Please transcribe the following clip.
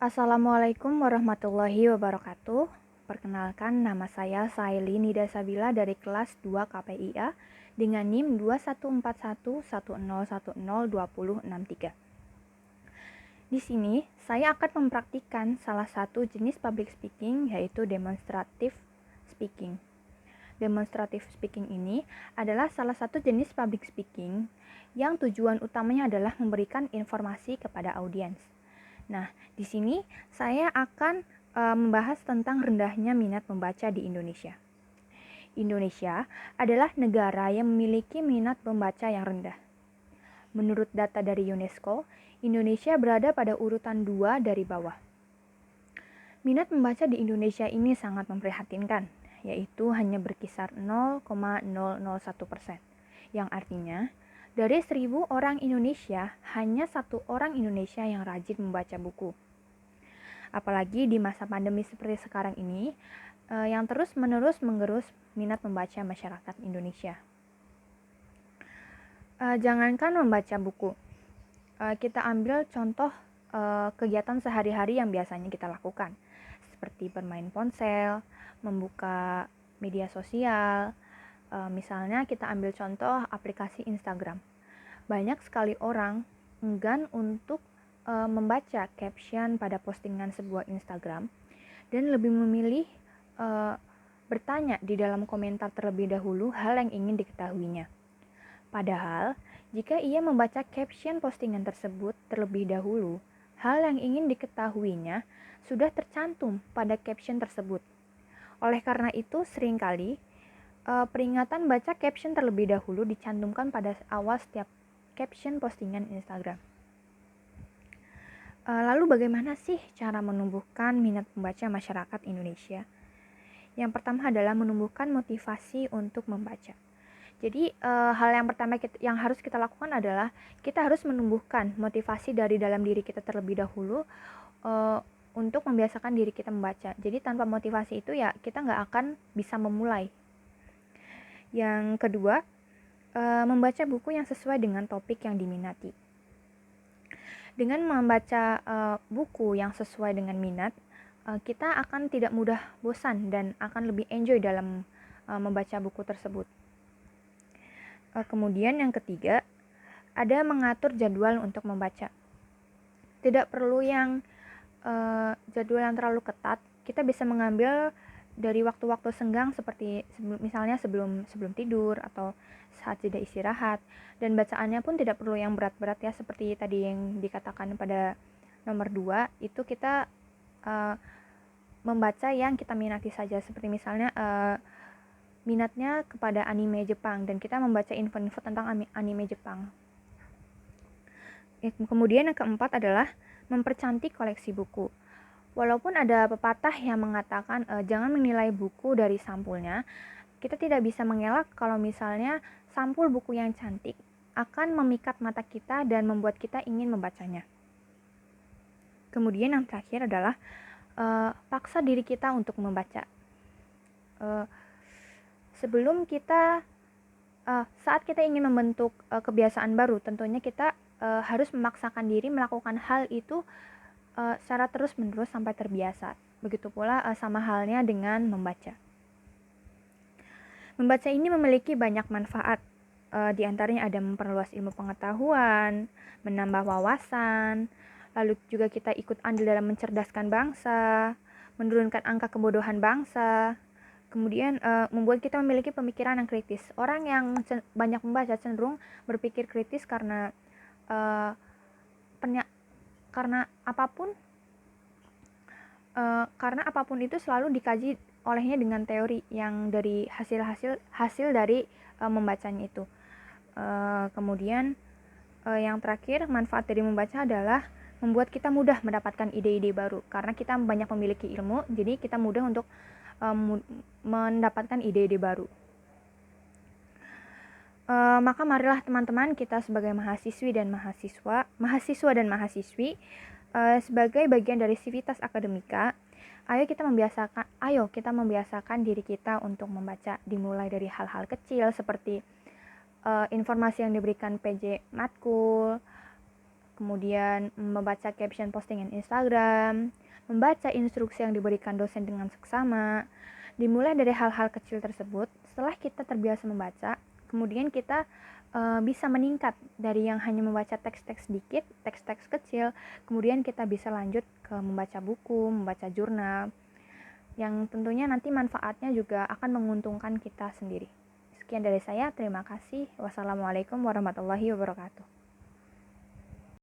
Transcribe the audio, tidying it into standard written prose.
Assalamualaikum warahmatullahi wabarakatuh. Perkenalkan, nama saya Saili Nida Sabila dari kelas 2 KPIA dengan NIM 214110102063. Di sini, saya akan mempraktikkan salah satu jenis public speaking, yaitu demonstrative speaking. Demonstrative speaking ini adalah salah satu jenis public speaking yang tujuan utamanya adalah memberikan informasi kepada audiens. Nah, di sini saya akan membahas tentang rendahnya minat membaca di Indonesia. Indonesia adalah negara yang memiliki minat membaca yang rendah. Menurut data dari UNESCO, Indonesia berada pada urutan 2 dari bawah. Minat membaca di Indonesia ini sangat memprihatinkan, yaitu hanya berkisar 0,001%, yang artinya dari 1.000 orang Indonesia, hanya 1 orang Indonesia yang rajin membaca buku. Apalagi di masa pandemi seperti sekarang ini, yang terus-menerus menggerus minat membaca masyarakat Indonesia. Jangankan membaca buku, kita ambil contoh kegiatan sehari-hari yang biasanya kita lakukan, seperti bermain ponsel, membuka media sosial. Misalnya kita ambil contoh aplikasi Instagram. Banyak sekali orang enggan untuk membaca caption pada postingan sebuah Instagram dan lebih memilih bertanya di dalam komentar terlebih dahulu hal yang ingin diketahuinya. Padahal, jika ia membaca caption postingan tersebut terlebih dahulu, hal yang ingin diketahuinya sudah tercantum pada caption tersebut. Oleh karena itu, seringkali peringatan baca caption terlebih dahulu dicantumkan pada awal setiap caption postingan Instagram. Lalu bagaimana sih cara menumbuhkan minat membaca masyarakat Indonesia? Yang pertama adalah menumbuhkan motivasi untuk membaca. Jadi hal yang pertama yang harus kita lakukan adalah kita harus menumbuhkan motivasi dari dalam diri kita terlebih dahulu untuk membiasakan diri kita membaca. Jadi tanpa motivasi itu ya kita nggak akan bisa memulai. Yang kedua, membaca buku yang sesuai dengan topik yang diminati. Dengan membaca buku yang sesuai dengan minat, kita akan tidak mudah bosan dan akan lebih enjoy dalam membaca buku tersebut. Kemudian yang ketiga, ada mengatur jadwal untuk membaca. Tidak perlu yang jadwal yang terlalu ketat. Kita bisa mengambil dari waktu-waktu senggang seperti misalnya sebelum tidur atau saat jeda istirahat. Dan bacaannya pun tidak perlu yang berat-berat ya, seperti tadi yang dikatakan pada nomor 2, itu kita membaca yang kita minati saja, seperti misalnya minatnya kepada anime Jepang dan kita membaca info-info tentang anime Jepang. Kemudian yang keempat adalah mempercantik koleksi buku. Walaupun ada pepatah yang mengatakan jangan menilai buku dari sampulnya, kita tidak bisa mengelak kalau misalnya sampul buku yang cantik akan memikat mata kita dan membuat kita ingin membacanya. Kemudian yang terakhir adalah paksa diri kita untuk membaca. Sebelum kita saat kita ingin membentuk kebiasaan baru, tentunya kita harus memaksakan diri melakukan hal itu secara terus-menerus sampai terbiasa. Begitu pula sama halnya dengan membaca. Membaca ini memiliki banyak manfaat. Di antaranya ada memperluas ilmu pengetahuan, menambah wawasan, lalu juga kita ikut andil dalam mencerdaskan bangsa, menurunkan angka kebodohan bangsa. Kemudian membuat kita memiliki pemikiran yang kritis. Orang yang banyak membaca cenderung berpikir kritis karena apapun itu selalu dikaji olehnya dengan teori yang dari hasil dari membacanya itu. Kemudian yang terakhir, manfaat dari membaca adalah membuat kita mudah mendapatkan ide-ide baru karena kita banyak memiliki ilmu, jadi kita mudah untuk mendapatkan ide-ide baru. Maka marilah teman-teman kita sebagai mahasiswa dan mahasiswi sebagai bagian dari sivitas akademika, ayo kita membiasakan diri kita untuk membaca, dimulai dari hal-hal kecil seperti informasi yang diberikan PJ matkul, kemudian membaca caption postingan Instagram, membaca instruksi yang diberikan dosen dengan seksama. Dimulai dari hal-hal kecil tersebut, setelah kita terbiasa membaca, kemudian kita bisa meningkat dari yang hanya membaca teks-teks sedikit, teks-teks kecil, kemudian kita bisa lanjut ke membaca buku, membaca jurnal, yang tentunya nanti manfaatnya juga akan menguntungkan kita sendiri. Sekian dari saya, terima kasih. Wassalamualaikum warahmatullahi wabarakatuh.